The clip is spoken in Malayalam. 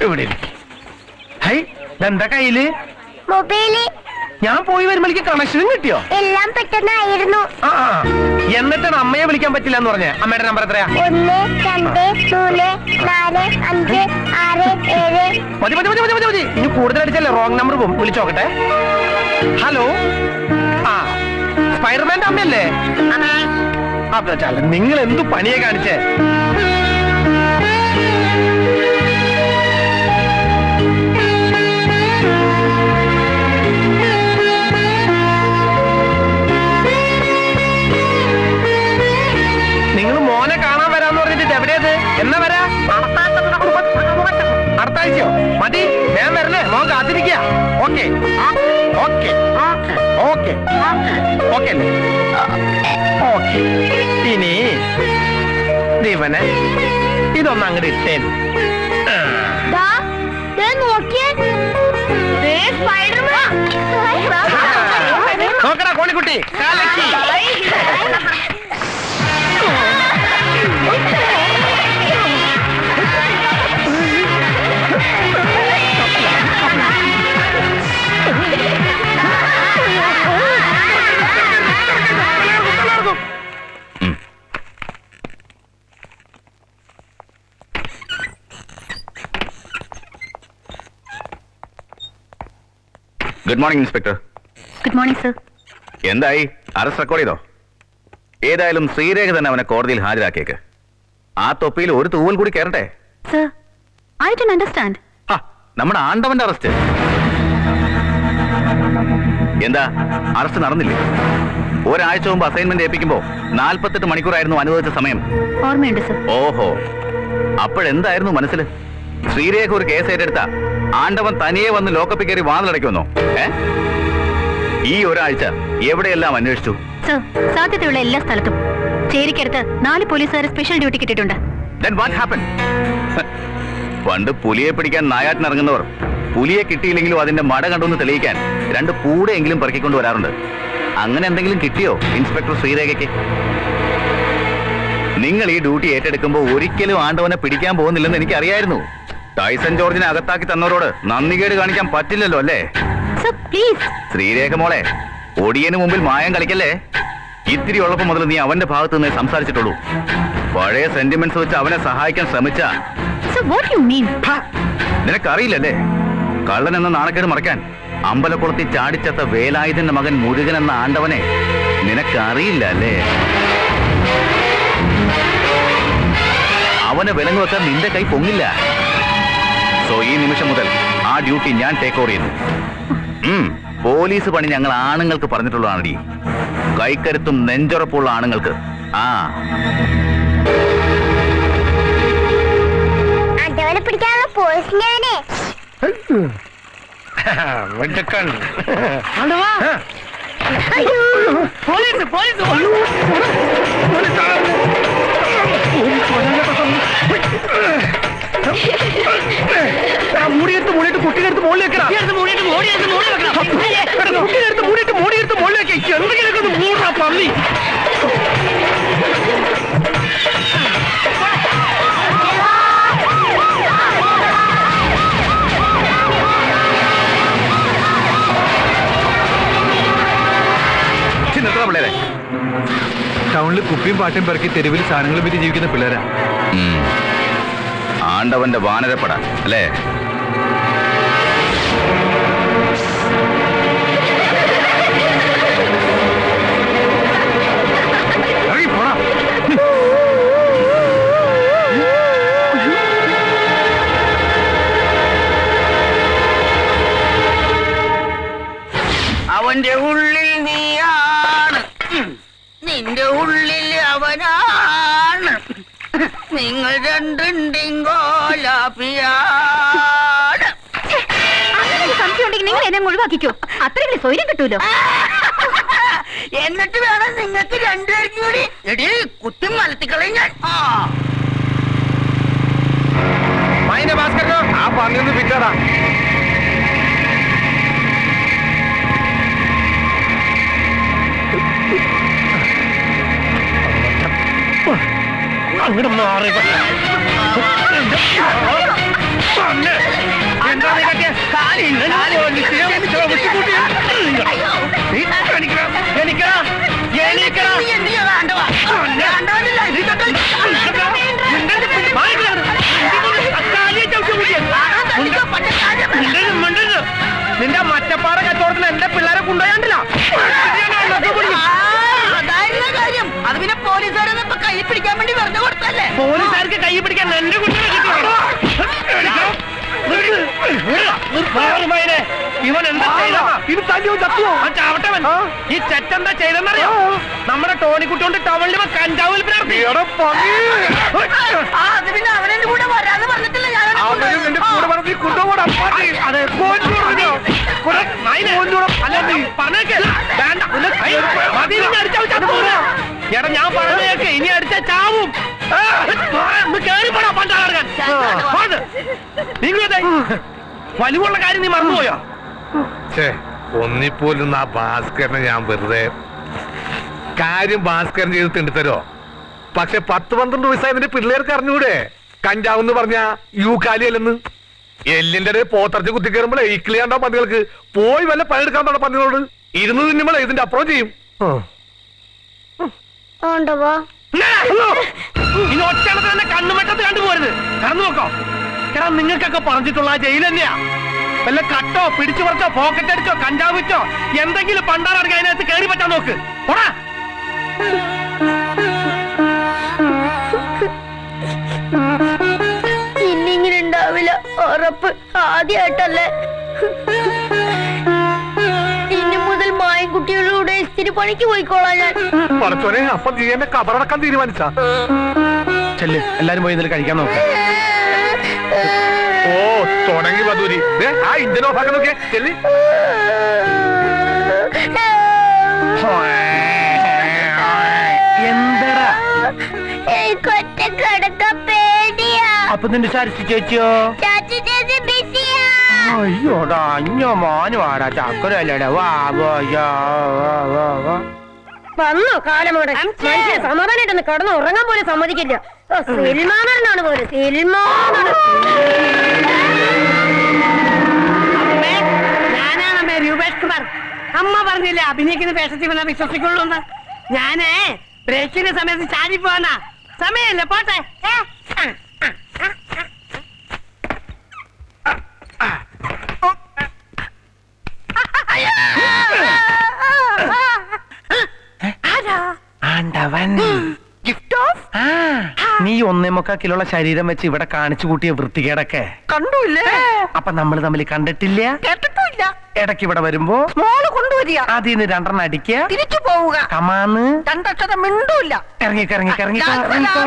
ഇവിടെ ഹൈ എന്താ കയ്യില്? മൊബൈല്. ഞാൻ പോയി വരുമ്പോഴേക്ക് കണക്ഷനും കിട്ടിയോ? എല്ലാം പെട്ടെന്നായിരുന്നു. ആ എന്നിട്ടാണ് അമ്മയെ വിളിക്കാൻ പറ്റില്ല എന്ന് പറഞ്ഞ. അമ്മയുടെ നമ്പർ എത്രയാ? 1 2 3 4 5 6 7. മതി മതി മതി മതി മതി. ഇനി കൂടുതൽ അടിച്ചല്ലേ റോങ് നമ്പർ പോകും. വിളിച്ചോക്കട്ടെ. ഹലോ, ആ സ്പൈഡർമാന്റെ അമ്മയല്ലേ? അപ്പൊ ചാല നിങ്ങൾ എന്തു പണിയെ കാണിച്ചേ? നിങ്ങൾ മോനെ കാണാൻ വരാന്ന് പറഞ്ഞിട്ട് എവിടെയത്? എന്നാ വരാ? അടുത്ത ആഴ്ചയോ? മതി, ഞാൻ വരണേ. മോൻ കാത്തിരിക്കുക. ഓക്കെ ഓക്കെ ഓക്കെ ഓക്കെ അല്ലേ? ഓക്കെ. ഇനി ദീപനെ ഇതൊന്ന് അങ്ങോട്ട് ഇട്ടേ. നോക്കടാ കോണിക്കുട്ടി, കാലക്കി. Good morning inspector. Good morning sir. എന്തായി? അറസ്റ്റ് റെക്കോർഡ് ചെയ്തോ? ഏതായാലും ശ്രീരേഖ തന്നെ അവനെ കോടതിയിൽ ഹാജരാക്കിയേക്ക്. ആ തൊപ്പിയിൽ ഒരു തൂവൽ കൂടി കയറട്ടെ. Sir, I don't understand. നമ്മുടെ ആണ്ടവന്റെ അറസ്റ്റ് എന്താ? അറസ്റ്റ് നടന്നില്ലേ? ഒരാഴ്ച മുമ്പ് അസൈൻമെന്റ് ഏൽപ്പിക്കുമ്പോ 48 മണിക്കൂറായിരുന്നു അനുവദിച്ച സമയം. ഓർമ്മയുണ്ട് സർ. ഓഹോ, അപ്പോഴെന്തായിരുന്നു മനസ്സിൽ? ശ്രീരേഖ ഒരു കേസ് ഏറ്റെടുത്ത ആണ്ടവൻ തനിയെ വന്ന് ലോക്കപ്പിൽ കയറി വാതിലടയ്ക്കുമെന്നോ? ഈ ഒരാഴ്ച എവിടെയെല്ലാം അന്വേഷിച്ചു? സർ, സാധ്യതയുള്ള എല്ലാ സ്ഥലത്തും. ചേരിക്കടുത്ത് 4 പോലീസുകാർ സ്പെഷ്യൽ ഡ്യൂട്ടി കിട്ടിയിട്ടുണ്ട്. Then what happened? പണ്ട് പുലിയെ പിടിക്കാൻ നായാട്ടിനിറങ്ങുന്നവർ പുലിയെ കിട്ടിയില്ലെങ്കിലും അതിന്റെ മട കണ്ടൊന്ന് തെളിയിക്കാൻ 2 പൂടെയെങ്കിലും പെറുക്കിക്കൊണ്ട് വരാറുണ്ട്. അങ്ങനെ എന്തെങ്കിലും കിട്ടിയോ ഇൻസ്പെക്ടർ ശ്രീരേഖയ്ക്ക്? നിങ്ങൾ ഈ ഡ്യൂട്ടി ഏറ്റെടുക്കുമ്പോൾ ഒരിക്കലും ആണ്ടവനെ പിടിക്കാൻ പോകുന്നില്ലെന്ന് എനിക്കറിയായിരുന്നു. ടൈസൺ ജോർജിനെ അകത്താക്കി തന്നവരോട് നന്ദികേട് കാണിക്കാൻ പറ്റില്ലല്ലോ അല്ലേ? ശ്രീരേഖ മോളെ, ഒടിയന് മുമ്പിൽ മായം കളിക്കല്ലേ. ഇത്തിരി ഉള്ളപ്പോൾ മുതൽ നീ അവന്റെ ഭാഗത്ത് നിന്ന് സംസാരിച്ചിട്ടുള്ളൂ. പഴയ സെന്റിമെന്റ്സ് വെച്ച് അവനെ സഹായിക്കാൻ ശ്രമിച്ച നിനക്കറിയില്ലല്ലേ? കള്ളൻ എന്ന നാണക്കേട് മറയ്ക്കാൻ അമ്പലക്കുളത്തിൽ ചാടിച്ചത്ത വേലായുധന്റെ മകൻ മുരുകൻ എന്ന ആണ്ടവനെ നിനക്കറിയില്ല അല്ലേ? അവനെ വിലങ്ങ് വെക്കാൻ നിന്റെ കൈ പൊങ്ങില്ല. സോ ഈ നിമിഷം മുതൽ ആ ഡ്യൂട്ടി ഞാൻ ടേക്ക് ഓവർ ചെയ്യുന്നു. പോലീസ് പണി ഞങ്ങൾ ആണുങ്ങൾക്ക് പറഞ്ഞിട്ടുള്ളതാണടി. കൈക്കരുത്തും നെഞ്ചുറപ്പുള്ള ആണുങ്ങൾക്ക്. പിടിക്കാനുള്ള പോലീസിനെ മൂടിയെടുത്ത് മൂടിയിട്ട് കുട്ടിയെടുത്ത് മുകളിൽ വെക്കണം. കുട്ടിയെടുത്ത് മൂടിയിട്ട് മൂടിയെടുത്ത് മുകളിൽ വെക്കാം. എന്തെങ്കിലുമൊക്കെ ഒന്ന് മൂടാ പള്ളി. പിള്ളേരെ ടൗണിൽ കുപ്പിയും പാട്ടയും പെറുക്കി തെരുവിൽ സാധനങ്ങളും വിറ്റ് ജീവിക്കുന്ന പിള്ളേരാ. ആണ്ടവന്റെ വാനരപ്പട അല്ലേ? അവന്റെ ഉള്ളിൽ നീയാണ്, നിന്റെ ഉള്ളിൽ അവനാണ്. നിങ്ങൾ രണ്ടുണ്ടെങ്കോലാപ്പിയാണ്. സംശയമുണ്ടെങ്കിൽ നിങ്ങൾ എന്നെ ഒഴിവാക്കിക്കോ. അത്രയും സ്വൈര്യം കിട്ടൂലോ. എന്നിട്ട് വേണം നിങ്ങൾക്ക് രണ്ടുപേർക്കും കൂടി എടി കുത്തി മലത്തിക്കളയും ഞാൻ. ഭാസ്കരനോ ആ പന്നിയൊന്ന് പിറ്റാടാ. അങ്ങോട്ട് മാറി നിന്റെ മറ്റപ്പാറ കച്ചവടത്തിൽ എന്റെ പിള്ളേരെ കൊണ്ടുപോയാണ്ടില്ല. അതായിരുന്നു കാര്യം. അത് പിന്നെ പോലീസുകാരൊന്നും ഇപ്പൊ കൈ പിടിക്കാൻ വേണ്ടി വെറുതെ കൊടുത്തല്ലേ. പോലീസുകാർക്ക് കൈ പിടിക്കാൻ എന്റെ കുട്ടികളെ ഇവൻ എന്താ ചാവട്ടവൻ ഈ ചെറ്റെന്താ ചെയ്തെന്നറിയോ? നമ്മുടെ ടോണിക്കുട്ടിയോണ്ട് ടവലിൽ കഞ്ചാവ് വിൽപ്പന. അത് പിന്നെ അവനെന്റെ കൂടെ വരാന്ന് പറഞ്ഞിട്ടില്ല ഞാൻ. എടാ ഞാൻ പറഞ്ഞേക്ക് ഇനി അടിച്ച ചാവും. കേറിപ്പോടാ പണ്ടാറങ്ങാൻ. വലിവുള്ള കാര്യം നീ മറന്നുപോയോ? ഒന്നിപ്പോലും ആ ഭാസ്കരനെ ഞാൻ വെറുതെ കാര്യം ഭാസ്കരൻ ചെയ്ത് തിണ്ടിത്തരോ. പക്ഷെ 10-12 വയസ്സായ നിന്റെ പിള്ളേർക്ക് അറിഞ്ഞൂടെ കഞ്ചാവെന്ന് പറഞ്ഞ യൂക്കാലിയല്ലെന്ന്. എല്ലിന്റെ ഇടയിൽ പോത്തറച്ച് കുത്തി കയറുമ്പോഴേ ഇക്കിളിയാണ്ടോ പന്നികൾക്ക് പോയി വല്ല പണിയെടുക്കാൻ തുടങ്ങ പന്നികളോട് ഇരുന്ന് തിന്നുമ്പോഴേ ഇതിന്റെ അപ്പുറം ചെയ്യും. ഇനി ഒറ്റണത്ത് തന്നെ കണ്ണുമറ്റത്ത് കണ്ടുപോരുത്. കടന്നു നോക്കോ. കാരണം നിങ്ങൾക്കൊക്കെ പറഞ്ഞിട്ടുള്ള ആ ജയിൽ തന്നെയാ. വല്ല കട്ടോ പിടിച്ചു പറിച്ചോ പോക്കറ്റ് അടിച്ചോ കഞ്ചാവ് വെച്ചോ എന്തെങ്കിലും പണ്ടാറടങ്ങി അതിനകത്ത് കയറി പറ്റാൻ നോക്ക്. പോടാ. ഇന്നിങ്ങനെ ഉണ്ടാവില്ല ഉറപ്പ്. ആദ്യമായിട്ടല്ലേ. ഇനി മുതൽ മായൻകുട്ടികളുടെ ഇസ്തിരി പണിക്ക് പോയിക്കോളാം ഞാൻ. പടച്ചോനെ അപ്പം നീ എന്നെ കബറടക്കാൻ തീരുമാനിച്ചാ? ചെല്ല് എല്ലാരും പോയി ഇതിൽ കഴിക്കാൻ നോക്ക്. ഓ തുടങ്ങി വധൂരി. ആ ഇഞ്ചൻ ഓഫാക്കാൻ നോക്കിയേ. ചെല്ലി എന്തടാ എനിക്കൊറ്റ കിടക്കാൻ പേടിയാ. അപ്പൊ നിന്റെ സരസി ചേച്ചിയോ? ചാച്ചി ചേച്ചി ബിസിയാ. അയ്യോടാ അഞ്ഞോ മോനും ആടാ ചക്കരല്ലേടാ. വാ വന്നോ കാലമോടെ മനുഷ്യൻ സമാധാനായിട്ടൊന്ന് കടന്ന് ഉറങ്ങാൻ പോലും സമ്മതിക്കില്ല. സിൽമാനാണ് പോലെ സിൽമാനാണ്. ഞാനാണമ്മേ രൂപേഷ് കുമാർ. അമ്മ പറഞ്ഞില്ലേ അഭിനയിക്കുന്ന വേഷത്തിൽ വന്നാൽ വിശ്വസിക്കുള്ളൂ എന്ന്. ഞാനേ ബ്രേക്കിന്റെ സമയത്ത് ചാടി പോവാനാ. സമയല്ലേ പോട്ടെ. ആണ്ടവൻ നീ 1.25 കിലോയുള്ള ശരീരം വെച്ച് ഇവിടെ കാണിച്ചു കൂട്ടിയ വൃത്തികേടൊക്കെ കണ്ടൂല്ലേ? അപ്പൊ നമ്മൾ തമ്മിൽ കണ്ടിട്ടില്ല, കേട്ടിട്ടില്ല. ഇടയ്ക്ക് ഇവിടെ വരുമ്പോ മോള് കൊണ്ടുവരിക, അതിന്ന് 2 അടിക്കുക, തിരിച്ചു പോവുക, കമാന്ന് 2 അക്ഷരം മിണ്ടൂല്ല. ഇറങ്ങിക്ക ഞാൻ